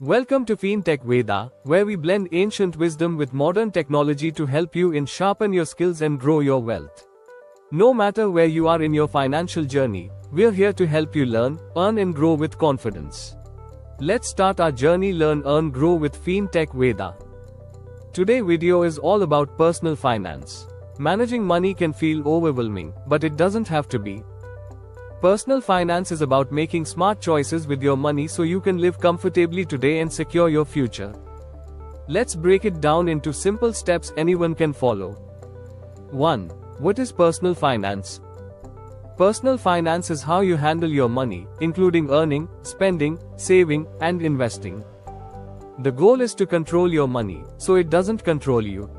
Welcome to FinTechVeda, where we blend ancient wisdom with modern technology to help you sharpen your skills and grow your wealth. No matter where you are in your financial journey, we're here to help you learn, earn and grow with confidence. Let's start our journey learn, earn, grow with FinTechVeda. Today's video is all about personal finance. Managing money can feel overwhelming, but it doesn't have to be. Personal finance is about making smart choices with your money so you can live comfortably today and secure your future. Let's break it down into simple steps anyone can follow. 1. What is personal finance? Personal finance is how you handle your money, including earning, spending, saving, and investing. The goal is to control your money, so it doesn't control you.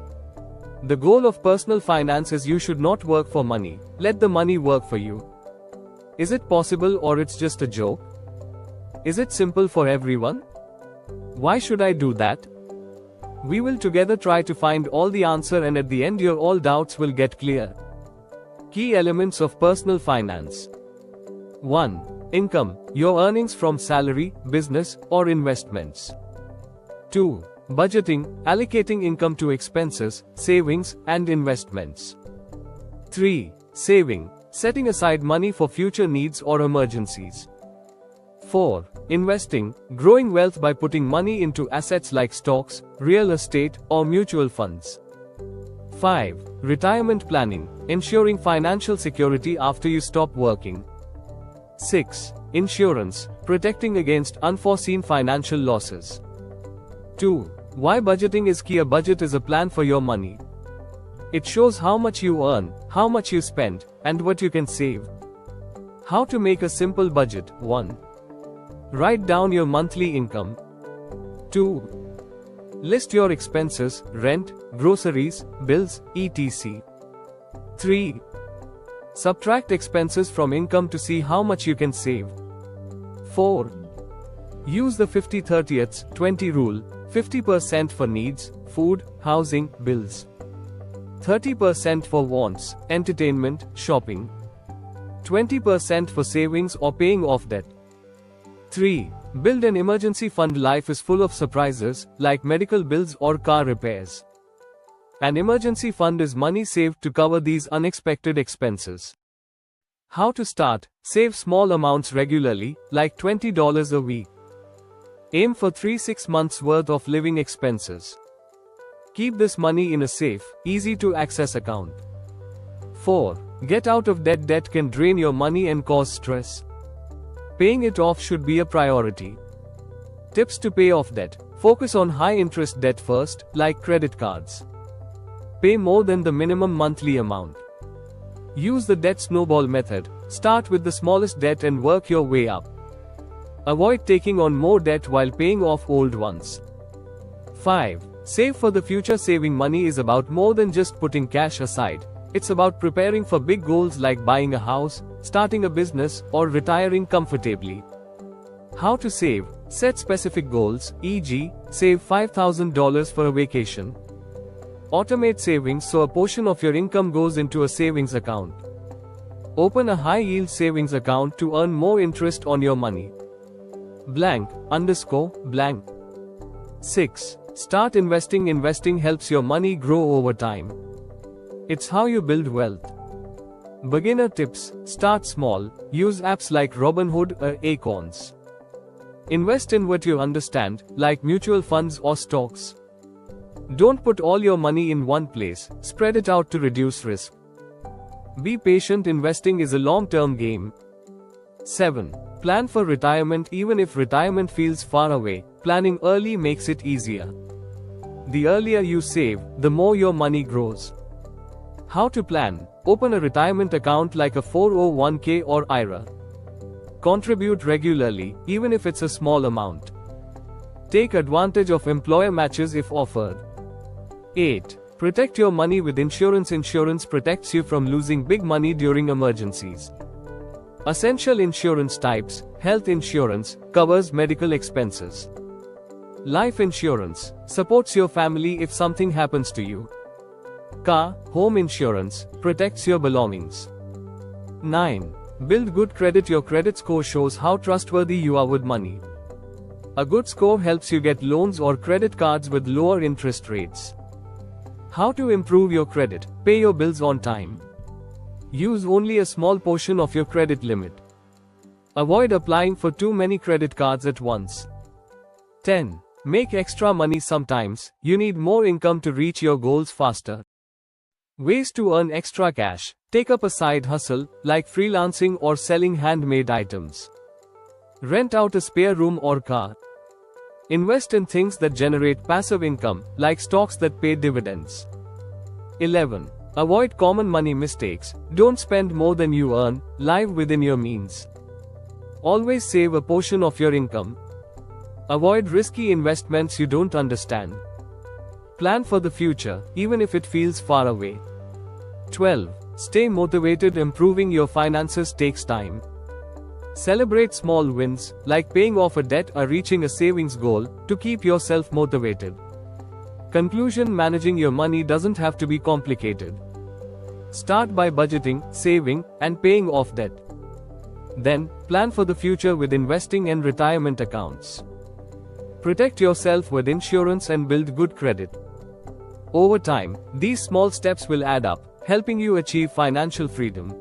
The goal of personal finance is you should not work for money, let the money work for you. Is it possible or it's just a joke? Is it simple for everyone? Why should I do that? We will together try to find all the answer, and at the end your all doubts will get clear. Key elements of personal finance. 1. Income, your earnings from salary, business, or investments. 2. Budgeting, allocating income to expenses, savings, and investments. 3. Saving, setting aside money for future needs or emergencies. 4. Investing, growing wealth by putting money into assets like stocks, real estate, or mutual funds. 5. Retirement planning, ensuring financial security after you stop working. 6. Insurance, protecting against unforeseen financial losses. 2. Why budgeting is key. A budget is a plan for your money. It shows how much you earn, how much you spend, and what you can save. How to make a simple budget. 1. Write down your monthly income. 2. List your expenses, rent, groceries, bills, etc. 3. Subtract expenses from income to see how much you can save. 4. Use the 50-30-20 rule, 50% for needs, food, housing, bills. 30% for wants, entertainment, shopping. 20% for savings or paying off debt. 3. Build an emergency fund. Life is full of surprises, like medical bills or car repairs. An emergency fund is money saved to cover these unexpected expenses. How to start? Save small amounts regularly, like $20 a week. Aim for 3-6 months worth of living expenses. Keep this money in a safe, easy-to-access account. 4. Get out of debt. Debt can drain your money and cause stress. Paying it off should be a priority. Tips to pay off debt. Focus on high-interest debt first, like credit cards. Pay more than the minimum monthly amount. Use the debt snowball method. Start with the smallest debt and work your way up. Avoid taking on more debt while paying off old ones. 5. Save for the future. Saving money is about more than just putting cash aside. It's about preparing for big goals like buying a house, starting a business, or retiring comfortably. How to save? Set specific goals, e.g., save $5,000 for a vacation. Automate savings so a portion of your income goes into a savings account. Open a high-yield savings account to earn more interest on your money. Blank, blank. 6. Start investing. Investing helps your money grow over time. It's how you build wealth. Beginner tips. Start small. Use apps like Robinhood or Acorns. Invest in what you understand, like mutual funds or stocks. Don't put all your money in one place. Spread it out to reduce risk. Be patient. Investing is a long-term game. 7. Plan for retirement. Even if retirement feels far away, planning early makes it easier. The earlier you save, the more your money grows. How to plan? Open a retirement account like a 401k or IRA. Contribute regularly, even if it's a small amount. Take advantage of employer matches if offered. 8. Protect your money with insurance. Insurance protects you from losing big money during emergencies. Essential insurance types. Health insurance covers medical expenses. Life insurance supports your family if something happens to you. Car, home insurance protects your belongings. 9. Build good credit. Your credit score shows how trustworthy you are with money. A good score helps you get loans or credit cards with lower interest rates. How to improve your credit? Pay your bills on time. Use only a small portion of your credit limit. Avoid applying for too many credit cards at once. 10. Make extra money sometimes. You need more income to reach your goals faster. Ways to earn extra cash. Take up a side hustle, like freelancing or selling handmade items. Rent out a spare room or car. Invest in things that generate passive income, like stocks that pay dividends. 11. Avoid common money mistakes. Don't spend more than you earn. Live within your means. Always save a portion of your income. Avoid risky investments you don't understand. Plan for the future, even if it feels far away. 12. Stay motivated. Improving your finances takes time. Celebrate small wins, like paying off a debt or reaching a savings goal, to keep yourself motivated. Conclusion: managing your money doesn't have to be complicated. Start by budgeting, saving, and paying off debt. Then, plan for the future with investing and retirement accounts. Protect yourself with insurance and build good credit. Over time, these small steps will add up, helping you achieve financial freedom.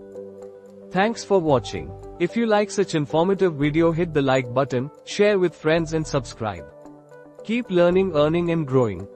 Thanks for watching. If you like such informative video, hit the like button, share with friends and subscribe. Keep learning, earning and growing.